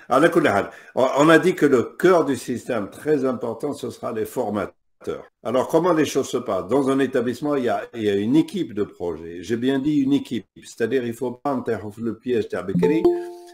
على كل حال, on a dit que le cœur du système très important, ce sera les formateurs. Alors, comment les choses se passent? Dans un établissement, il y a une équipe de projet. J'ai bien dit une équipe. C'est-à-dire, il ne faut pas entrer le piège d'Abekri.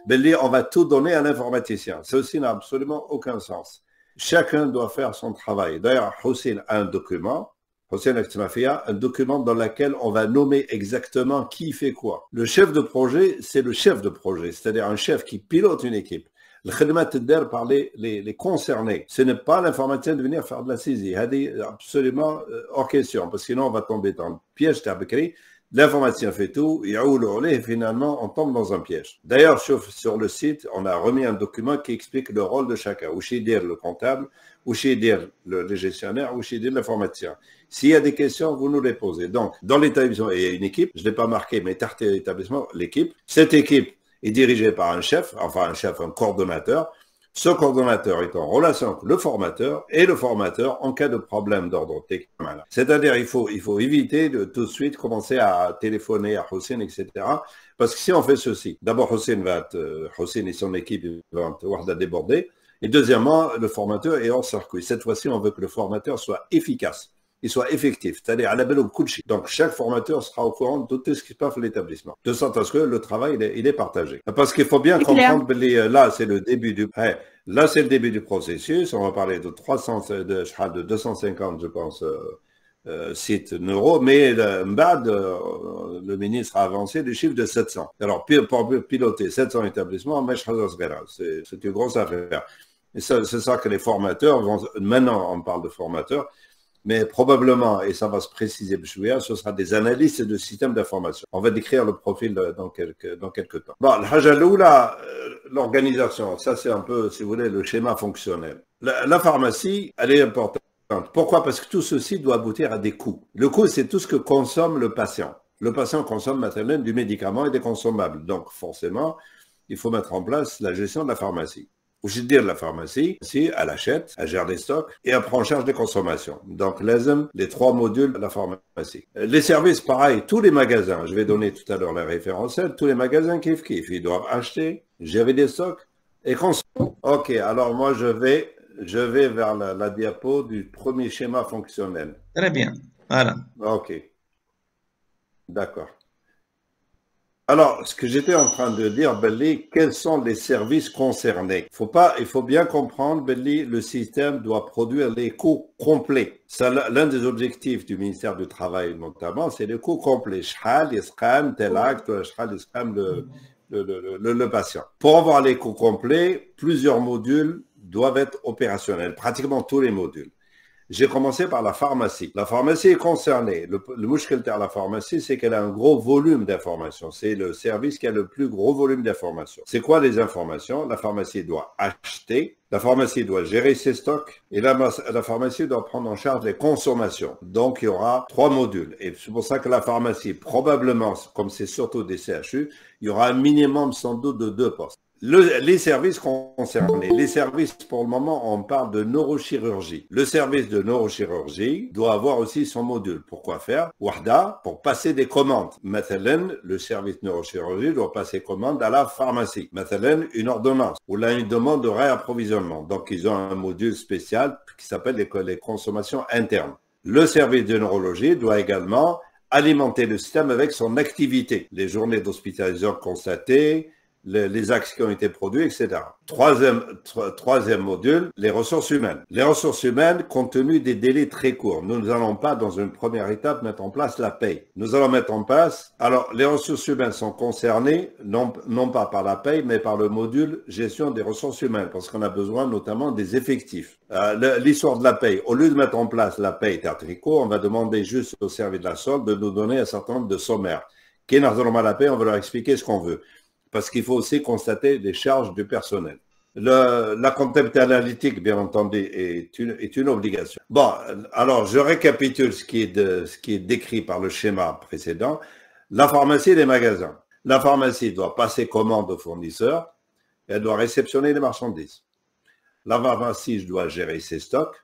Mais on va tout donner à l'informaticien. Ceci n'a absolument aucun sens. Chacun doit faire son travail. D'ailleurs, Hussein a un document. Hussein Aktimafia, un document dans lequel on va nommer exactement qui fait quoi. Le chef de projet, c'est le chef de projet, c'est-à-dire un chef qui pilote une équipe. Le khidmat der par les concernés. Ce n'est pas l'informaticien de venir faire de la saisie. C'est absolument hors question, parce que sinon on va tomber dans le piège d'Abekri. L'informaticien fait tout, et finalement on tombe dans un piège. D'ailleurs, sur le site, on a remis un document qui explique le rôle de chacun. Ou chez dire le comptable, ou chez dire le gestionnaire, ou chez dire l'informaticien. S'il y a des questions, vous nous les posez. Donc, dans l'établissement, il y a une équipe, je ne l'ai pas marqué, mais tarté l'établissement, l'équipe. Cette équipe est dirigée par un chef, un coordonnateur. Ce coordonnateur est en relation avec le formateur et le formateur en cas de problème d'ordre technique. C'est-à-dire, il faut éviter de tout de suite commencer à téléphoner à Hussein, etc. Parce que si on fait ceci, d'abord Hussein et son équipe vont avoir déborder. Et deuxièmement, le formateur est hors circuit. Cette fois-ci, on veut que le formateur soit efficace. Il soit effectif, c'est-à-dire à la belle au coup de chien. Donc, chaque formateur sera au courant de tout ce qui se passe à l'établissement, de sorte à ce que le travail, il est partagé. Parce qu'il faut bien comprendre, là, c'est le début du processus. On va parler de 250, je pense, sites neuro, mais le ministre a avancé le chiffre de 700. Alors, pour piloter 700 établissements, c'est une grosse affaire. Et c'est ça que les formateurs maintenant on parle de formateurs, mais probablement, et ça va se préciser, ce sera des analystes de systèmes d'information. On va décrire le profil dans quelques temps. Bon, l'organisation, ça c'est un peu, si vous voulez, le schéma fonctionnel. La pharmacie, elle est importante. Pourquoi? Parce que tout ceci doit aboutir à des coûts. Le coût, c'est tout ce que consomme le patient. Le patient consomme matériellement du médicament et des consommables. Donc, forcément, il faut mettre en place la gestion de la pharmacie. Je veux dire, la pharmacie, si elle achète, elle gère les stocks et elle prend en charge des consommations. Donc, les 3 modules de la pharmacie. Les services, pareil, tous les magasins, je vais donner tout à l'heure les référentiels, tous les magasins kiff, ils doivent acheter, gérer des stocks et consommer. Ok, alors moi, je vais vers la diapo du premier schéma fonctionnel. Très bien, voilà. Ok, d'accord. Alors, ce que j'étais en train de dire, Belli, quels sont les services concernés? Il faut bien comprendre, Belli, le système doit produire les coûts complets. L'un des objectifs du ministère du Travail, notamment, c'est les coûts complets. Shhal, Yisqam, tel acte, Shhal, Yisqam, le patient. Pour avoir les coûts complets, plusieurs modules doivent être opérationnels, pratiquement tous les modules. J'ai commencé par la pharmacie. La pharmacie est concernée. Le mouchkel à la pharmacie, c'est qu'elle a un gros volume d'informations. C'est le service qui a le plus gros volume d'informations. C'est quoi les informations? La pharmacie doit acheter, la pharmacie doit gérer ses stocks et la pharmacie doit prendre en charge les consommations. Donc, il y aura 3 modules. Et c'est pour ça que la pharmacie, probablement, comme c'est surtout des CHU, il y aura un minimum sans doute de 2 postes. Les services concernés. Les services, pour le moment, on parle de neurochirurgie. Le service de neurochirurgie doit avoir aussi son module. Pourquoi faire? Wahda, pour passer des commandes. Mathalan, le service neurochirurgie doit passer commande à la pharmacie. Mathalan, une ordonnance. Ou là, une demande de réapprovisionnement. Donc, ils ont un module spécial qui s'appelle les consommations internes. Le service de neurologie doit également alimenter le système avec son activité. Les journées d'hospitalisation constatées, les axes qui ont été produits, etc. Troisième module, les ressources humaines. Les ressources humaines, compte tenu des délais très courts, nous n'allons pas, dans une première étape, mettre en place la paye. Nous allons mettre en place, alors les ressources humaines sont concernées, non pas par la paye, mais par le module gestion des ressources humaines, parce qu'on a besoin notamment des effectifs. L'histoire de la paye, au lieu de mettre en place la paye Tertrico, on va demander juste au service de la solde de nous donner un certain nombre de sommaires. Qui n'a pas la paye, on va leur expliquer ce qu'on veut. Parce qu'il faut aussi constater les charges du personnel. La comptabilité analytique, bien entendu, est une obligation. Bon, alors je récapitule ce qui est décrit par le schéma précédent. La pharmacie et les magasins. La pharmacie doit passer commande aux fournisseurs et elle doit réceptionner les marchandises. La pharmacie doit gérer ses stocks.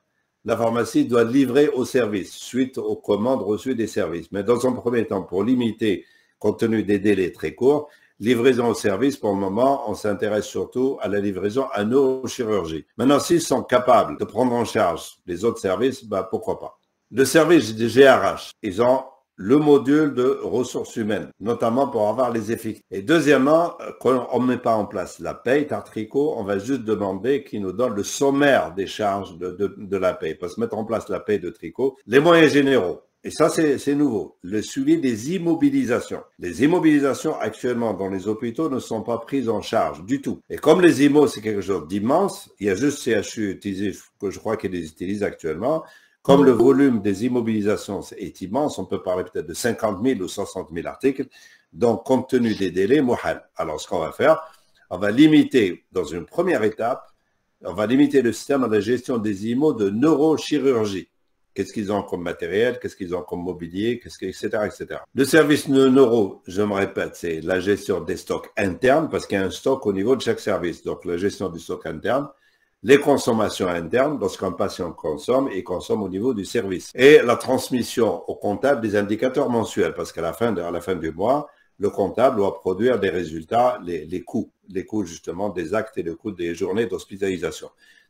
La pharmacie doit livrer aux services suite aux commandes reçues des services. Mais dans un premier temps, pour limiter, compte tenu des délais très courts, Livraison au service, pour le moment, on s'intéresse surtout à la livraison à neurochirurgie. Maintenant, s'ils sont capables de prendre en charge les autres services, bah, pourquoi pas. Le service des GRH, ils ont le module de ressources humaines, notamment pour avoir les effectifs. Et deuxièmement, quand on ne met pas en place la paye, Tartrico, on va juste demander qu'ils nous donnent le sommaire des charges de la paye. Pour se mettre en place la paye de Tricot, les moyens généraux. Et ça, c'est nouveau. Le suivi des immobilisations. Les immobilisations actuellement dans les hôpitaux ne sont pas prises en charge du tout. Et comme les IMO, c'est quelque chose d'immense, il y a juste CHU utilisé, que je crois qu'ils les utilisent actuellement. Comme le volume des immobilisations est immense, on peut parler peut-être de 50 000 ou 60 000 articles. Donc, compte tenu des délais, Mohal. Alors, ce qu'on va faire, on va limiter, dans une première étape, on va limiter le système à la gestion des IMO de neurochirurgie. Qu'est-ce qu'ils ont comme matériel, qu'est-ce qu'ils ont comme mobilier, etc., etc. Le service neuro, je me répète, c'est la gestion des stocks internes, parce qu'il y a un stock au niveau de chaque service. Donc, la gestion du stock interne, les consommations internes, lorsqu'un patient consomme, il consomme au niveau du service. Et la transmission au comptable des indicateurs mensuels, parce qu'à la fin du mois, le comptable doit produire des résultats, les coûts justement des actes et les coûts des journées d'hospitalisation.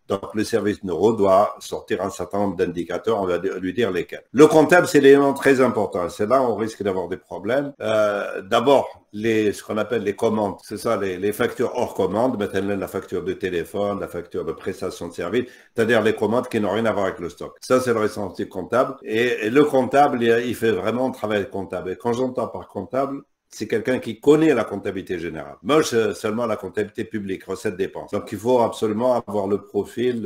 Donc, le service neuro doit sortir un certain nombre d'indicateurs, on va lui dire lesquels. Le comptable, c'est l'élément très important. C'est là où on risque d'avoir des problèmes. D'abord, ce qu'on appelle les commandes, c'est ça, les factures hors commande, maintenant la facture de téléphone, la facture de prestation de service, c'est-à-dire les commandes qui n'ont rien à voir avec le stock. Ça, c'est le responsable comptable. Et le comptable, il fait vraiment un travail comptable. Et quand j'entends par comptable, c'est quelqu'un qui connaît la comptabilité générale. Moi, seulement la comptabilité publique, recettes dépenses. Donc, il faut absolument avoir le profil.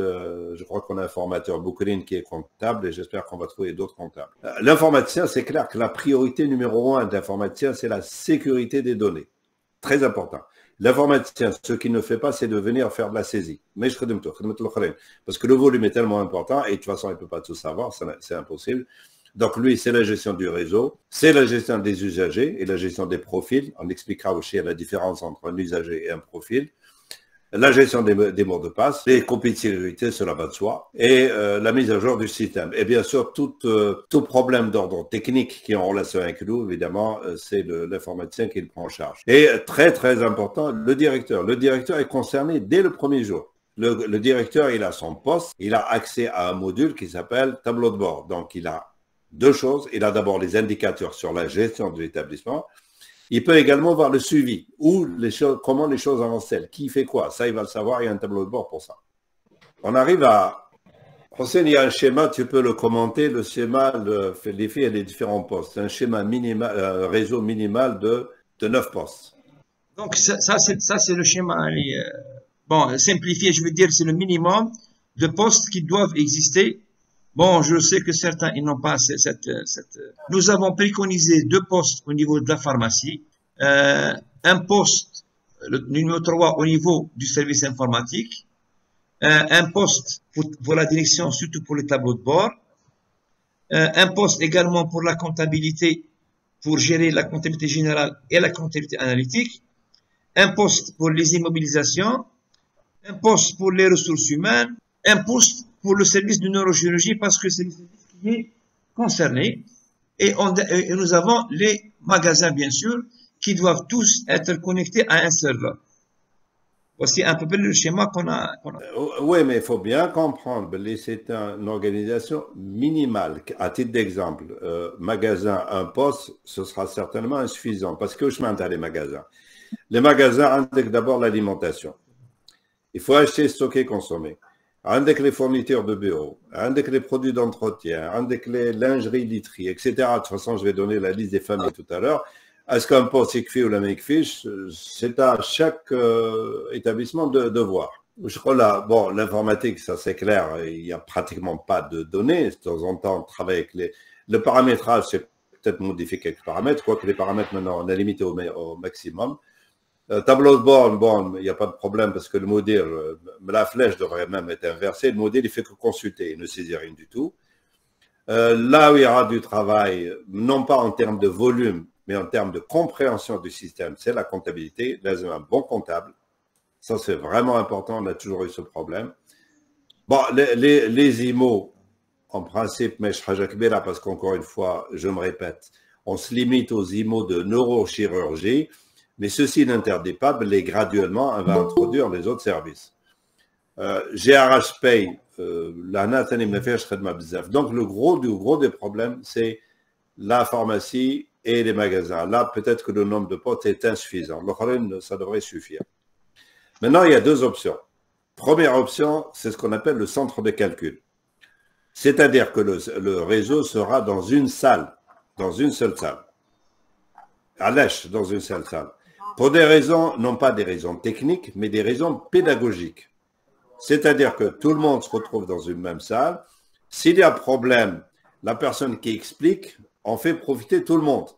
Je crois qu'on a un formateur, Boukrine, qui est comptable et j'espère qu'on va trouver d'autres comptables. L'informaticien, c'est clair que la priorité numéro 1 de l'informaticien, c'est la sécurité des données. Très important. L'informaticien, ce qu'il ne fait pas, c'est de venir faire de la saisie. Mais je parce que le volume est tellement important et de toute façon, il ne peut pas tout savoir, c'est impossible. Donc, lui, c'est la gestion du réseau, c'est la gestion des usagers et la gestion des profils. On expliquera aussi la différence entre un usager et un profil. La gestion des mots de passe, les copies de sécurité, cela va de soi, et la mise à jour du système. Et bien sûr, tout problème d'ordre technique qui est en relation avec nous, évidemment, c'est l'informaticien qui le prend en charge. Et très, très important, le directeur. Le directeur est concerné dès le premier jour. Le directeur, il a son poste, il a accès à un module qui s'appelle tableau de bord. Donc, il a deux choses. Il a d'abord les indicateurs sur la gestion de l'établissement. Il peut également voir le suivi, comment les choses avancent-elles, qui fait quoi. Ça, il va le savoir, il y a un tableau de bord pour ça. On arrive à... Hossein, il y a un schéma, tu peux le commenter. Le schéma fait l'effet des différents postes. C'est un schéma minimal, réseau minimal de 9 postes. Donc, ça c'est le schéma. Bon, simplifié, je veux dire, c'est le minimum de postes qui doivent exister. Bon, je sais que certains, ils n'ont pas Nous avons préconisé 2 postes au niveau de la pharmacie, un poste, le numéro 3, au niveau du service informatique, un poste pour la direction, surtout pour les tableaux de bord, un poste également pour la comptabilité, pour gérer la comptabilité générale et la comptabilité analytique, un poste pour les immobilisations, un poste pour les ressources humaines, un poste pour le service de neurochirurgie parce que c'est le service qui est concerné. Et nous avons les magasins, bien sûr, qui doivent tous être connectés à un serveur. Voici un peu le schéma qu'on a. Oui, mais il faut bien comprendre, c'est une organisation minimale. À titre d'exemple, magasin, un poste, ce sera certainement insuffisant parce que je m'entends les magasins. Les magasins indiquent d'abord l'alimentation. Il faut acheter, stocker, consommer. Avec les fournitures de bureau, avec les produits d'entretien, avec les lingeries, literies, etc. De toute façon, je vais donner la liste des familles tout à l'heure. Est-ce qu'un poste écrit ou la make-fiche, c'est à chaque établissement de voir. Je crois là, bon, l'informatique, ça c'est clair, il n'y a pratiquement pas de données. De temps en temps, on travaille avec le paramétrage, c'est peut-être modifier quelques paramètres, quoique les paramètres maintenant, on a limité au maximum. Tableau de bord, bon, il n'y a pas de problème parce que le modèle, la flèche devrait même être inversée. Le modèle, il fait que consulter, il ne saisit rien du tout. Là où il y aura du travail, non pas en termes de volume, mais en termes de compréhension du système, c'est la comptabilité. Là, c'est un bon comptable. Ça, c'est vraiment important. On a toujours eu ce problème. Bon, les IMO, en principe, mais je parce qu'encore une fois, je me répète, on se limite aux IMO de neurochirurgie. Mais ceci n'interdit pas, les graduellement, on va introduire les autres services. GRH Pay, donc le gros des problèmes, c'est la pharmacie et les magasins. Là, peut-être que le nombre de postes est insuffisant. Ça devrait suffire. Maintenant, il y a deux options. Première option, c'est ce qu'on appelle le centre de calcul. C'est-à-dire que le réseau sera dans une salle, dans une seule salle. À l'èche, dans une seule salle. Pour des raisons, non pas des raisons techniques, mais des raisons pédagogiques. C'est-à-dire que tout le monde se retrouve dans une même salle. S'il y a un problème, la personne qui explique en fait profiter tout le monde.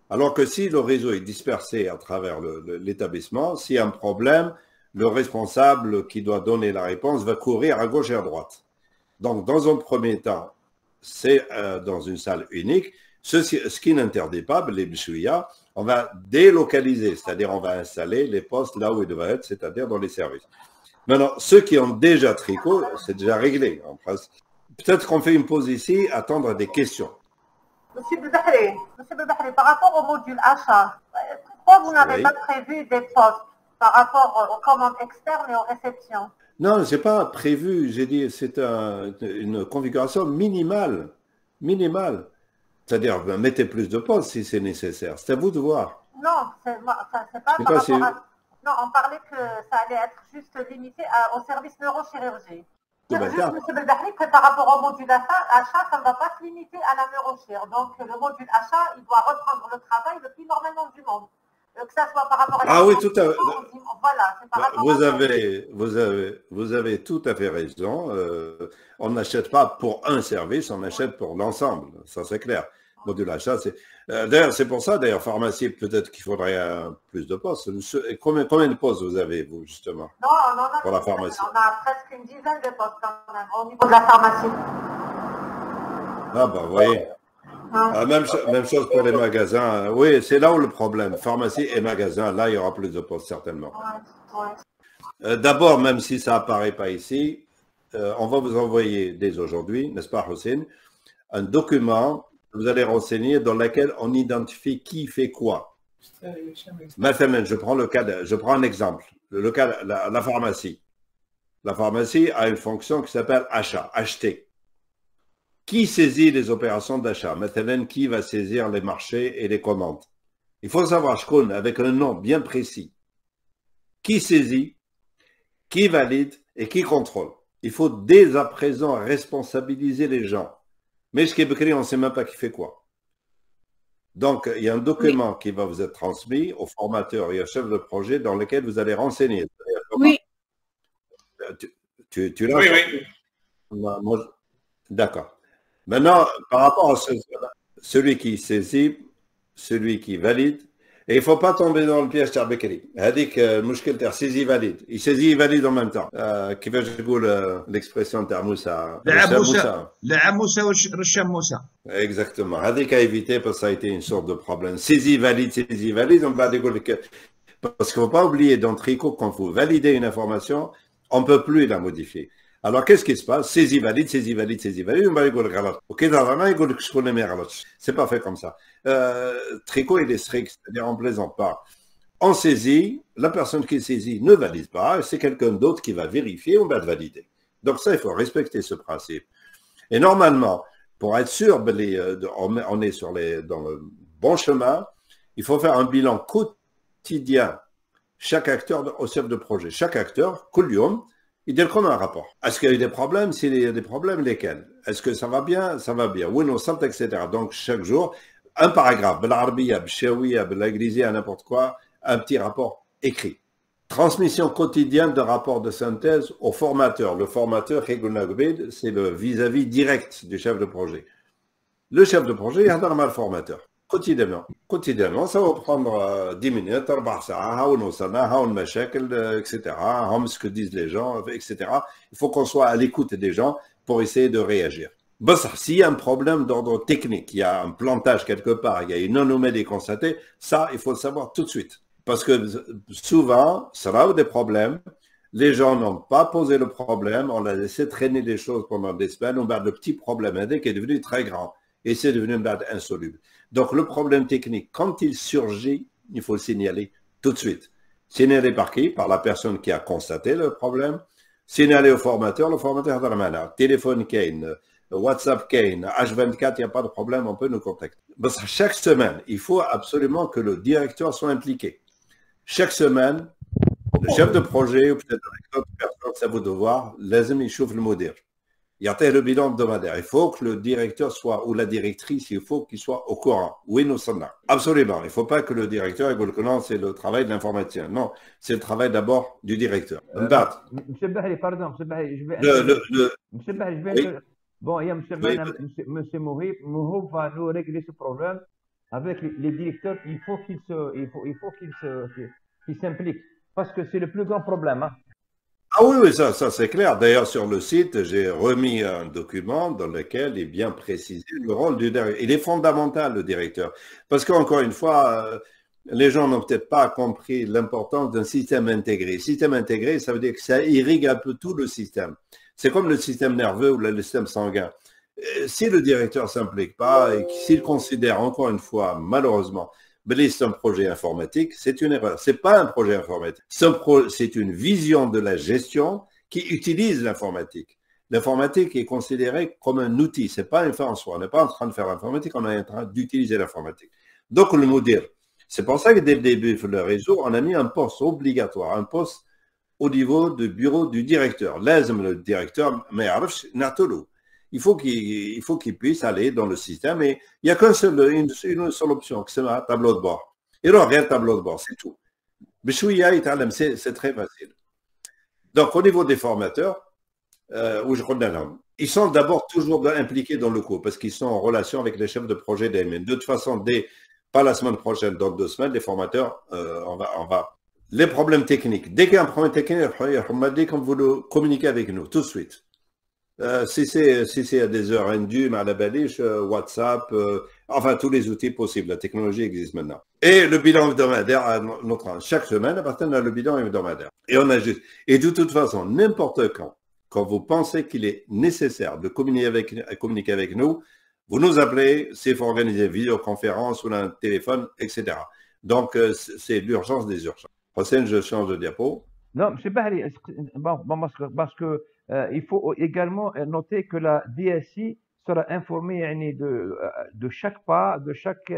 Alors que si le réseau est dispersé à travers l'établissement, s'il y a un problème, le responsable qui doit donner la réponse va courir à gauche et à droite. Donc, dans un premier temps, c'est dans une salle unique, ce qui n'interdit pas, les bishouya, on va délocaliser, c'est-à-dire on va installer les postes là où ils doivent être, c'est-à-dire dans les services. Maintenant, ceux qui ont déjà tricot, c'est déjà réglé. Peut-être qu'on fait une pause ici, attendre des questions. Monsieur Belbahri, par rapport au module achat, pourquoi vous n'avez pas prévu des postes par rapport aux commandes externes et aux réceptions? Non, ce n'est pas prévu. J'ai dit c'est une configuration minimale. Minimale. C'est-à-dire, mettez plus de postes si c'est nécessaire. C'est à vous de voir. Non, c'est pas par rapport à... Non, on parlait que ça allait être juste limité au service neurochirurgie. Juste, M. Belbahri, que par rapport au module achat, ça ne va pas se limiter à la neurochir. Donc, le module achat, il doit reprendre le travail le plus normalement du monde. Que ça soit par rapport à la oui, tout à fait. Voilà, c'est par rapport vous avez tout à fait raison. On n'achète pas pour un service, on achète pour l'ensemble. Ça, c'est clair. Module achat, c'est... D'ailleurs, c'est pour ça, d'ailleurs, pharmacie, peut-être qu'il faudrait plus de postes. Combien de postes vous avez, vous, justement? Non, pour la pharmacie. On a presque une dizaine de postes quand même, au niveau de la pharmacie. Ah, vous voyez. Même chose pour les magasins. Oui, c'est là où le problème. Pharmacie et magasin, là, il y aura plus de postes, certainement. D'abord, même si ça apparaît pas ici, on va vous envoyer dès aujourd'hui, n'est-ce pas, Hossein, un document que vous allez renseigner dans lequel on identifie qui fait quoi. Maintenant, je prends un exemple. Le cas, la pharmacie. La pharmacie a une fonction qui s'appelle achat, acheter. Qui saisit les opérations d'achat? Maintenant, qui va saisir les marchés et les commandes? Il faut savoir, je connais, avec un nom bien précis. Qui saisit, qui valide et qui contrôle. Il faut dès à présent responsabiliser les gens. Mais ce qui est écrit, on ne sait même pas qui fait quoi. Donc, il y a un document qui va vous être transmis au formateur et au chef de projet dans lequel vous allez renseigner. Oui. Tu l'as? Oui. D'accord. Maintenant, par rapport à celui qui saisit, celui qui valide, et il ne faut pas tomber dans le piège de Bekri. Hadik, le saisit valide. Il saisit et valide en même temps. Qui veut dire l'expression de Moussa? La Moussa ou Moussa. Exactement. Hadik a évité parce que ça a été une sorte de problème. Saisit valide, on va dire que... Parce qu'il ne faut pas oublier dans Tricot, quand vous validez une information, on ne peut plus la modifier. Alors, qu'est-ce qui se passe? Saisie valide, on va dire galat. Ok, c'est pas fait comme ça. Tricot, il est strict, c'est-à-dire on ne plaisante pas. On saisit, la personne qui saisit ne valide pas, c'est quelqu'un d'autre qui va vérifier, on va le valider. Donc ça, il faut respecter ce principe. Et normalement, pour être sûr, on est dans le bon chemin, il faut faire un bilan quotidien. Chaque acteur au chef de projet, chaque acteur, Koulium, il dit comme un rapport. Est-ce qu'il y a eu des problèmes? S'il y a des problèmes, lesquels? Est-ce que ça va bien? Ça va bien. Oui, non, ça, etc. Donc, chaque jour, un paragraphe, l'arabiya, b'shawiya, l'anglisia, n'importe quoi, un petit rapport écrit. Transmission quotidienne de rapport de synthèse au formateur. Le formateur, c'est le vis-à-vis direct du chef de projet. Le chef de projet, il a un mal formateur. Quotidiennement, ça va prendre 10 minutes, 4 etc. Ce que disent les gens, etc. Il faut qu'on soit à l'écoute des gens pour essayer de réagir. Bon, ça, s'il y a un problème d'ordre technique, il y a un plantage quelque part, il y a une anomalie constatée, ça, il faut le savoir tout de suite. Parce que souvent, ça va avoir des problèmes, les gens n'ont pas posé le problème, on a laissé traîner les choses pendant des semaines, on a le petit problème qui est devenu très grand et c'est devenu insoluble. Donc, le problème technique, quand il surgit, il faut le signaler tout de suite. Signaler par qui? Par la personne qui a constaté le problème. Signaler au formateur, le formateur a téléphone Kane, WhatsApp Kane, H24, il n'y a pas de problème, on peut nous contacter. Parce que chaque semaine, il faut absolument que le directeur soit impliqué. Chaque semaine, le chef de projet ou peut-être d'autres personnes, c'est vos devoirs, لازم يشوف المدير. يعطيه le bilan hebdomadaire. Il faut que le directeur soit, ou la directrice, il faut qu'il soit au courant. Oui, nous sommes là. Absolument. Il ne faut pas que le directeur, non, c'est le travail de l'informaticien. Non, c'est le travail d'abord du directeur. Monsieur Bahli, pardon, Monsieur Bahli, Monsieur Bahli, je vais... Bon, il y a Monsieur Mouhou va nous régler ce problème avec les directeurs. Il faut qu'ils s'impliquent parce que c'est le plus grand problème. Hein. Ah oui, ça c'est clair. D'ailleurs, sur le site, j'ai remis un document dans lequel est bien précisé le rôle du directeur. Il est fondamental, le directeur. Parce qu'encore une fois, les gens n'ont peut-être pas compris l'importance d'un système intégré. Système intégré, ça veut dire que ça irrigue un peu tout le système. C'est comme le système nerveux ou le système sanguin. Si le directeur ne s'implique pas et s'il considère, encore une fois, malheureusement, c'est un projet informatique, c'est une erreur. Ce n'est pas un projet informatique. C'est une vision de la gestion qui utilise l'informatique. L'informatique est considérée comme un outil. Ce n'est pas une fin en soi. On n'est pas en train de faire l'informatique, on est en train d'utiliser l'informatique. Donc, le MODIR, c'est pour ça que dès le début de le réseau, on a mis un poste obligatoire, un poste au niveau du bureau du directeur. L'ASM, le directeur, mais il faut qu'il puisse aller dans le système et il n'y a qu'une seule option, c'est un tableau de bord. Il aura un tableau de bord, c'est tout. C'est très facile. Donc, au niveau des formateurs, ils sont d'abord toujours impliqués dans le cours parce qu'ils sont en relation avec les chefs de projet d'AMN. De toute façon, pas la semaine prochaine, dans 2 semaines, les formateurs, on va les problèmes techniques. Dès qu'il y a un problème technique, on m'a dit qu'on voulait communiquer avec nous tout de suite. Si c'est à des heures indues, à la baliche, WhatsApp, enfin tous les outils possibles. La technologie existe maintenant. Et le bilan hebdomadaire, chaque semaine, appartient à le bilan hebdomadaire. Et on a juste. Et de toute façon, n'importe quand vous pensez qu'il est nécessaire de communiquer avec nous, vous nous appelez, s'il faut organiser une vidéoconférence ou un téléphone, etc. Donc, c'est l'urgence des urgences. Prochaine, je change de diapo. Non, M. Bahli, parce que il faut également noter que la DSI sera informée de chaque pas, de chaque,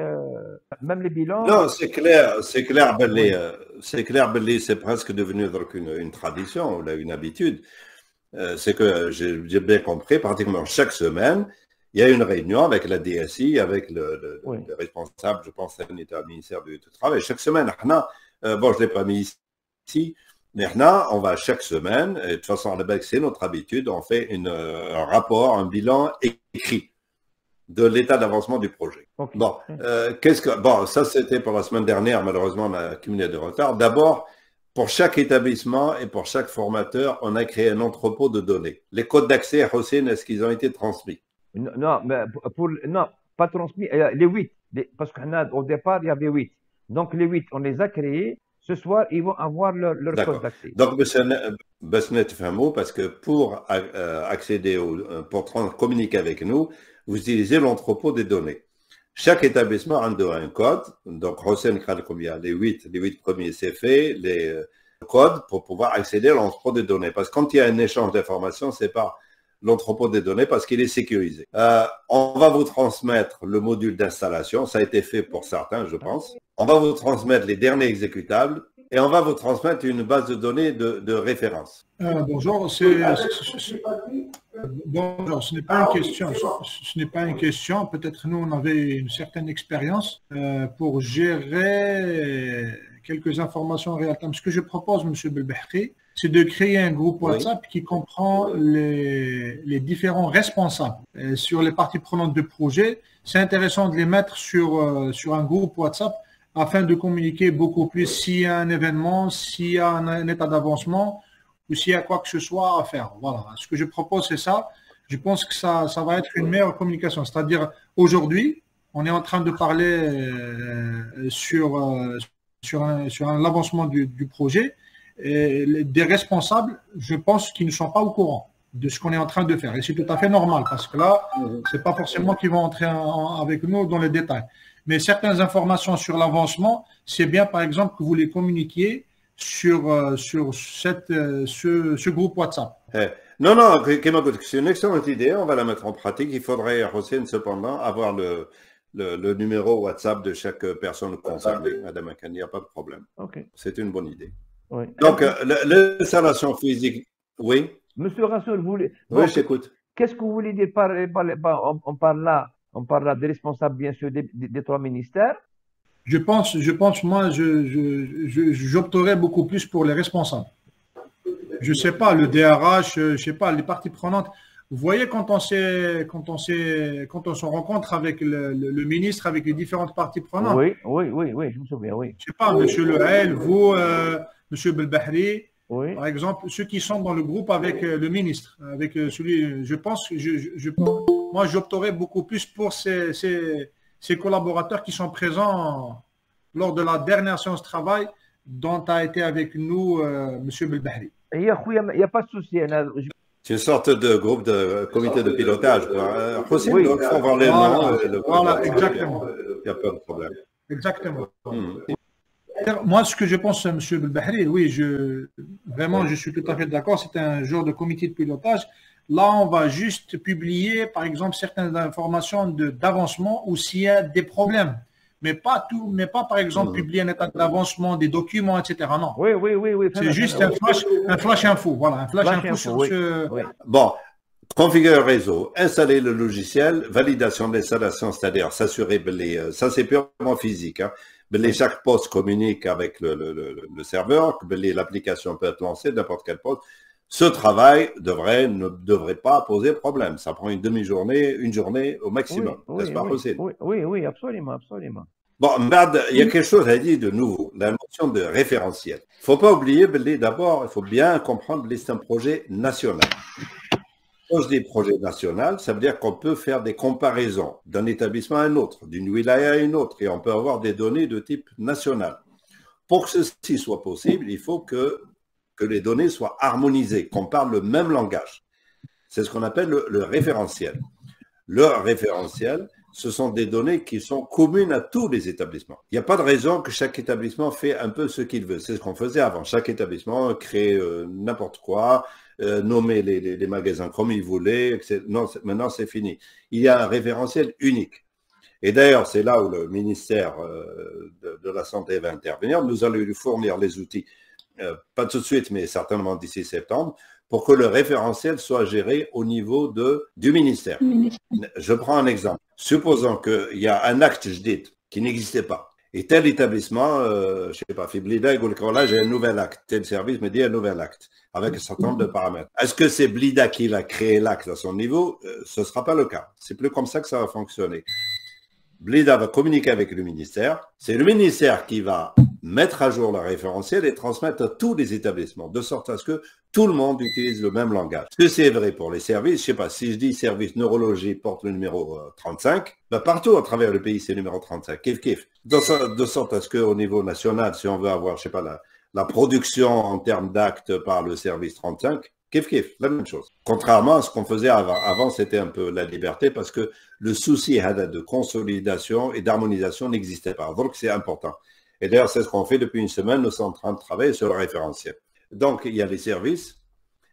même les bilans. Non, c'est clair, Belli, c'est presque devenu donc une tradition, une habitude. C'est que j'ai bien compris, pratiquement chaque semaine, il y a une réunion avec la DSI, avec le responsable, je pense, c'est un ministère du Travail. Chaque semaine, bon, je ne l'ai pas mis ici, mais là, on va chaque semaine, et de toute façon, c'est notre habitude, on fait un rapport, un bilan écrit de l'état d'avancement du projet. Okay. Bon, ça c'était pour la semaine dernière, malheureusement, on a accumulé de retard. D'abord, pour chaque établissement et pour chaque formateur, on a créé un entrepôt de données. Les codes d'accès à Hossein, est-ce qu'ils ont été transmis? Non, mais non, pas transmis, les 8, parce qu'au départ, il y avait 8. Donc les 8, on les a créés. Ce soir, ils vont avoir leur code d'accès. Donc, parce que pour accéder, pour communiquer avec nous, vous utilisez l'entrepôt des données. Chaque établissement a un code. Donc, Hossein combien? Les 8 premiers, c'est fait. Les codes pour pouvoir accéder à l'entrepôt des données. Parce que quand il y a un échange d'informations, c'est pas l'entrepôt des données parce qu'il est sécurisé. On va vous transmettre le module d'installation. Ça a été fait pour certains, je pense. On va vous transmettre les derniers exécutables et on va vous transmettre une base de données de référence. Bonjour, bonjour, ce n'est pas une question. Ce n'est pas une question. Peut-être nous, on avait une certaine expérience pour gérer quelques informations en réel time. Ce que je propose, M. Belbahri, c'est de créer un groupe WhatsApp qui comprend les différents responsables sur les parties prenantes du projet. C'est intéressant de les mettre sur un groupe WhatsApp afin de communiquer beaucoup plus s'il y a un événement, s'il y a un état d'avancement ou s'il y a quoi que ce soit à faire. Voilà, ce que je propose, c'est ça. Je pense que ça va être une meilleure communication. C'est-à-dire, aujourd'hui, on est en train de parler sur l'avancement du projet. Et des responsables, je pense qu'ils ne sont pas au courant de ce qu'on est en train de faire. Et c'est tout à fait normal parce que là, ce n'est pas forcément qu'ils vont entrer avec nous dans les détails. Mais certaines informations sur l'avancement, c'est bien, par exemple, que vous les communiquiez sur ce groupe WhatsApp. Non, non, c'est une excellente idée. On va la mettre en pratique. Il faudrait, Hossein, cependant, avoir le numéro WhatsApp de chaque personne concernée. Madame Akan, il n'y a pas de problème. Okay. C'est une bonne idée. Oui. Donc, l'installation physique, oui. Monsieur Rassoul, vous voulez... Oui, je t'écoute. Qu'est-ce que vous voulez dire par on parle là des responsables, bien sûr, des trois ministères? Je pense, moi, j'opterais beaucoup plus pour les responsables. Je sais pas, le DRH, je sais pas, les parties prenantes. Vous voyez, quand on se rencontre avec le ministre, avec les différentes parties prenantes. Oui, je me souviens, oui. Je sais pas, Monsieur Lehel, vous, Monsieur Belbahri, oui. Par exemple, ceux qui sont dans le groupe avec le ministre, avec celui, je pense, moi, j'opterais beaucoup plus pour ces collaborateurs qui sont présents lors de la dernière séance de travail dont a été avec nous Monsieur Belbahri. Il n'y a pas de souci. C'est une sorte de groupe de comité de pilotage. Oui, il faut voir les noms. Voilà, exactement. Il n'y a pas de problème. Exactement. Moi, ce que je pense, M. Belbahri, oui, vraiment, je suis tout à fait d'accord. C'est un genre de comité de pilotage. Là, on va juste publier, par exemple, certaines informations d'avancement ou s'il y a des problèmes. Mais pas tout, mais pas, par exemple, publier un état d'avancement, des documents, etc. Non. Oui. C'est juste un flash info. Voilà, un flash info sur ce. Oui. Bon. Configurer le réseau, installer le logiciel, validation de l'installation, c'est-à-dire s'assurer que ça c'est purement physique, hein, chaque poste communique avec le serveur, que l'application peut être lancée, n'importe quel poste. Ce travail ne devrait pas poser problème. Ça prend une demi-journée, une journée au maximum. N'est-ce pas possible? Oui, absolument. Bon, Mbad, il y a quelque chose à dire de nouveau, la notion de référentiel. Il ne faut pas oublier, d'abord, il faut bien comprendre que c'est un projet national. Quand je dis projet national, ça veut dire qu'on peut faire des comparaisons d'un établissement à un autre, d'une wilaya à une autre, et on peut avoir des données de type national. Pour que ceci soit possible, il faut que les données soient harmonisées, qu'on parle le même langage. C'est ce qu'on appelle le référentiel. Le référentiel, ce sont des données qui sont communes à tous les établissements. Il n'y a pas de raison que chaque établissement fait un peu ce qu'il veut. C'est ce qu'on faisait avant. Chaque établissement crée n'importe quoi, nommer les magasins comme il voulait. Non, maintenant, c'est fini. Il y a un référentiel unique. Et d'ailleurs, c'est là où le ministère de la Santé va intervenir. Nous allons lui fournir les outils, pas tout de suite, mais certainement d'ici septembre, pour que le référentiel soit géré au niveau du ministère. Je prends un exemple. Supposons qu'il y a un acte JDIT qui n'existait pas. Et tel établissement, je ne sais pas, Blida, il dit que là, j'ai un nouvel acte. Tel service me dit un nouvel acte, avec un certain nombre de paramètres. Est-ce que c'est Blida qui a créé l'acte à son niveau? Ce ne sera pas le cas. C'est plus comme ça que ça va fonctionner. Blida va communiquer avec le ministère. C'est le ministère qui va mettre à jour le référentiel et transmettre à tous les établissements, de sorte à ce que tout le monde utilise le même langage. Est-ce que c'est vrai pour les services? Je ne sais pas, si je dis service neurologie porte le numéro 35, ben partout à travers le pays, c'est le numéro 35, kiff. De sorte à ce qu'au niveau national, si on veut avoir, je ne sais pas, la production en termes d'actes par le service 35, kiff, la même chose. Contrairement à ce qu'on faisait avant. Avant, c'était un peu la liberté parce que le souci de consolidation et d'harmonisation n'existait pas. Donc, c'est important. Et d'ailleurs, c'est ce qu'on fait depuis une semaine. Nous sommes en train de travailler sur le référentiel. Donc, il y a les services,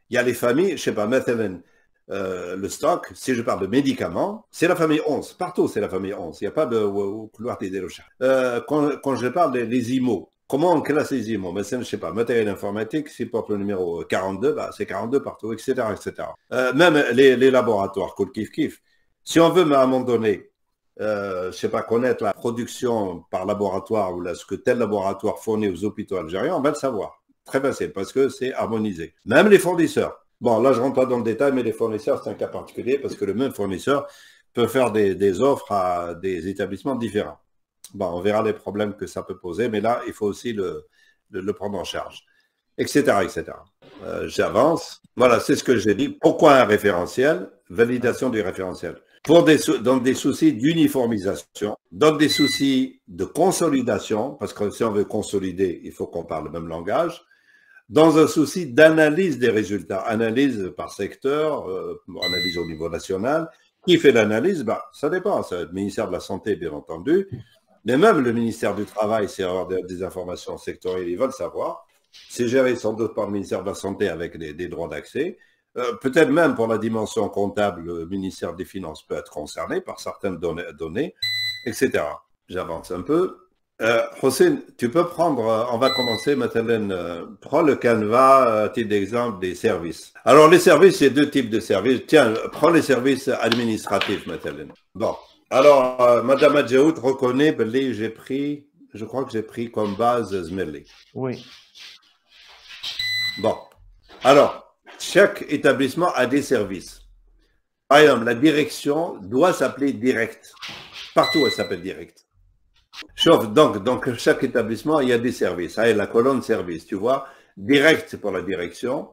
il y a les familles. Je ne sais pas, maintenant, le stock, si je parle de médicaments, c'est la famille 11. Partout, c'est la famille 11. Il n'y a pas de couloir des dérochages. Quand je parle des IMO, comment on classe les IMO? Je ne sais pas, matériel informatique, s'il porte le numéro 42, bah, c'est 42 partout, etc. Même les laboratoires, kiff. Si on veut, mais à un moment donné, je ne sais pas, connaître la production par laboratoire ou ce que tel laboratoire fournit aux hôpitaux algériens, on va le savoir. Très facile, parce que c'est harmonisé. Même les fournisseurs. Bon, là, je ne rentre pas dans le détail, mais les fournisseurs, c'est un cas particulier, parce que le même fournisseur peut faire des offres à des établissements différents. Bon, on verra les problèmes que ça peut poser, mais là, il faut aussi le prendre en charge, etc. J'avance. Voilà, c'est ce que j'ai dit. Pourquoi un référentiel? Validation du référentiel. Dans des soucis d'uniformisation, dans des soucis de consolidation, parce que si on veut consolider, il faut qu'on parle le même langage, dans un souci d'analyse des résultats, analyse par secteur, analyse au niveau national. Qui fait l'analyse? Ça dépend, c'est le ministère de la Santé, bien entendu. Mais même le ministère du Travail, c'est avoir des informations sectorielles, ils veulent savoir. C'est géré sans doute par le ministère de la Santé avec des droits d'accès. Peut-être même pour la dimension comptable, le ministère des Finances peut être concerné par certaines données, etc. J'avance un peu. Hossein, tu peux prendre, on va commencer maintenant, prends le canevas, titre d'exemple des services. Alors les services, il y a deux types de services. Tiens, prends les services administratifs maintenant. Bon, alors Madame Adjaout reconnaît, je crois que j'ai pris comme base Zmelli. Oui. Bon, alors, chaque établissement a des services. Par exemple, la direction doit s'appeler direct. Partout, elle s'appelle direct. Sauf, donc, chaque établissement, il y a des services. Ah, la colonne service, tu vois. Direct, c'est pour la direction.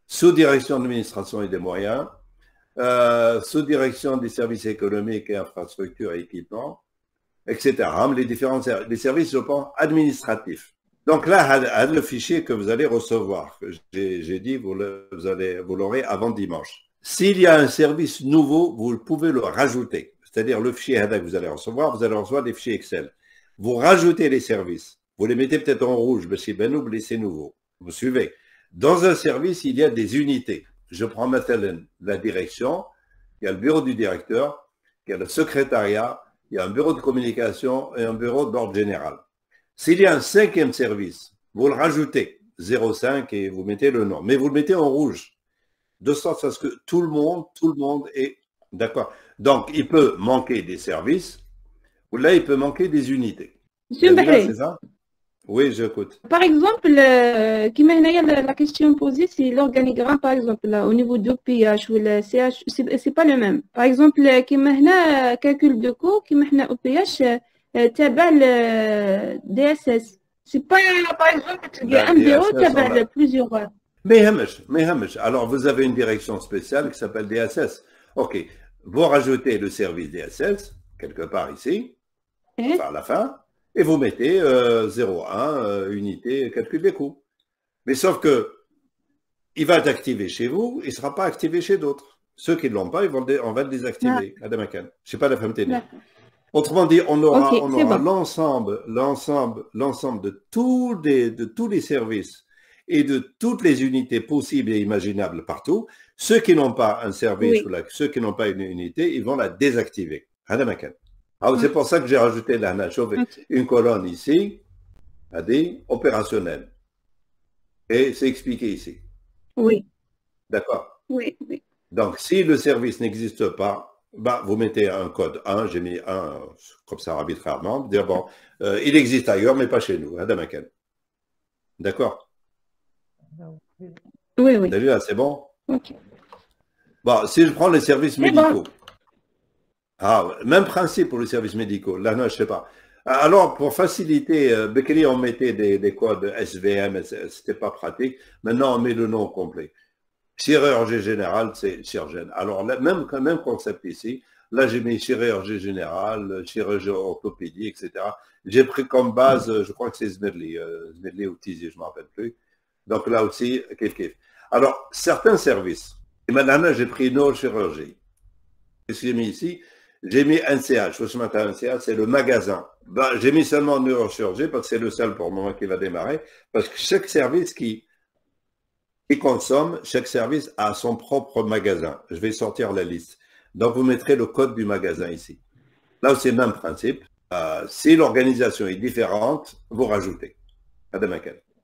Sous-direction d'administration et des moyens. Sous-direction des services économiques et infrastructures et équipements, etc. Les services, je pense, administratifs. Donc là, le fichier que vous allez recevoir, j'ai dit, vous l'aurez avant dimanche. S'il y a un service nouveau, vous pouvez le rajouter. C'est-à-dire le fichier que vous allez recevoir des fichiers Excel. Vous rajoutez les services. Vous les mettez peut-être en rouge, mais c'est nouveau. Vous suivez. Dans un service, il y a des unités. Je prends maintenant la direction, il y a le bureau du directeur, il y a le secrétariat, il y a un bureau de communication et un bureau d'ordre général. S'il y a un cinquième service, vous le rajoutez, 05 et vous mettez le nom, mais vous le mettez en rouge, de sorte à ce que tout le monde est d'accord. Donc, il peut manquer des services, ou là, il peut manquer des unités. Monsieur Bahri, c'est ça? Oui, j'écoute. par exemple, la question posée, c'est l'organigramme, par exemple, là, au niveau du PH ou le CH, c'est pas le même. Par exemple, calcul de coût, au PH, تبع DSS. C'est pas, par exemple, tu as un bureau, tu as plusieurs. Mais alors, vous avez une direction spéciale qui s'appelle DSS. OK. Vous rajoutez le service DSS, quelque part ici, à la fin, et vous mettez 01, unité, calcul des coûts. Mais sauf que, il va être activé chez vous, il ne sera pas activé chez d'autres. Ceux qui ne l'ont pas, on va le désactiver. Je ne sais pas la femme télé. Autrement dit, on aura l'ensemble de tous les services et de toutes les unités possibles et imaginables partout. Ceux qui n'ont pas un service ou ceux qui n'ont pas une unité, ils vont la désactiver. C'est pour ça que j'ai rajouté une colonne ici, opérationnelle. Et c'est expliqué ici. Oui. D'accord. Oui. Donc, si le service n'existe pas, vous mettez un code 1, j'ai mis 1 comme ça arbitrairement, dire bon, il existe ailleurs, mais pas chez nous, à Damakan. D'accord? Oui. Déjà, c'est bon? Ok. Bon, si je prends les services médicaux, même principe pour les services médicaux, là, non, je ne sais pas. Alors, pour faciliter, Bekri, on mettait des codes SVM, c'était pas pratique. Maintenant, on met le nom complet. Chirurgie générale, c'est chirurgien. Alors, même concept ici. Là, j'ai mis chirurgie générale, chirurgie orthopédie, etc. J'ai pris comme base, je crois que c'est Zmerli ou Tizi, je ne me rappelle plus. Donc là aussi, kiff. Alors, certains services. Et maintenant, j'ai pris neurochirurgie. Qu'est-ce que j'ai mis ici? J'ai mis NCH. Je me un CH, c'est le magasin. J'ai mis seulement neurochirurgie parce que c'est le seul pour le moment qui va démarrer. Parce que chaque service qui consomme, chaque service a son propre magasin. Je vais sortir la liste. Donc, vous mettrez le code du magasin ici. Là, c'est le même principe. Si l'organisation est différente, vous rajoutez.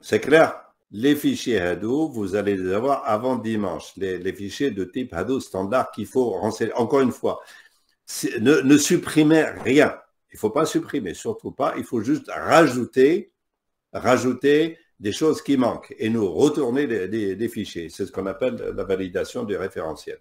C'est clair? Les fichiers Hadoop, vous allez les avoir avant dimanche. Les fichiers de type Hadoop standard qu'il faut renseigner. Encore une fois, ne supprimez rien. Il ne faut pas supprimer, surtout pas. Il faut juste rajouter des choses qui manquent et nous retourner des fichiers. C'est ce qu'on appelle la validation du référentiel.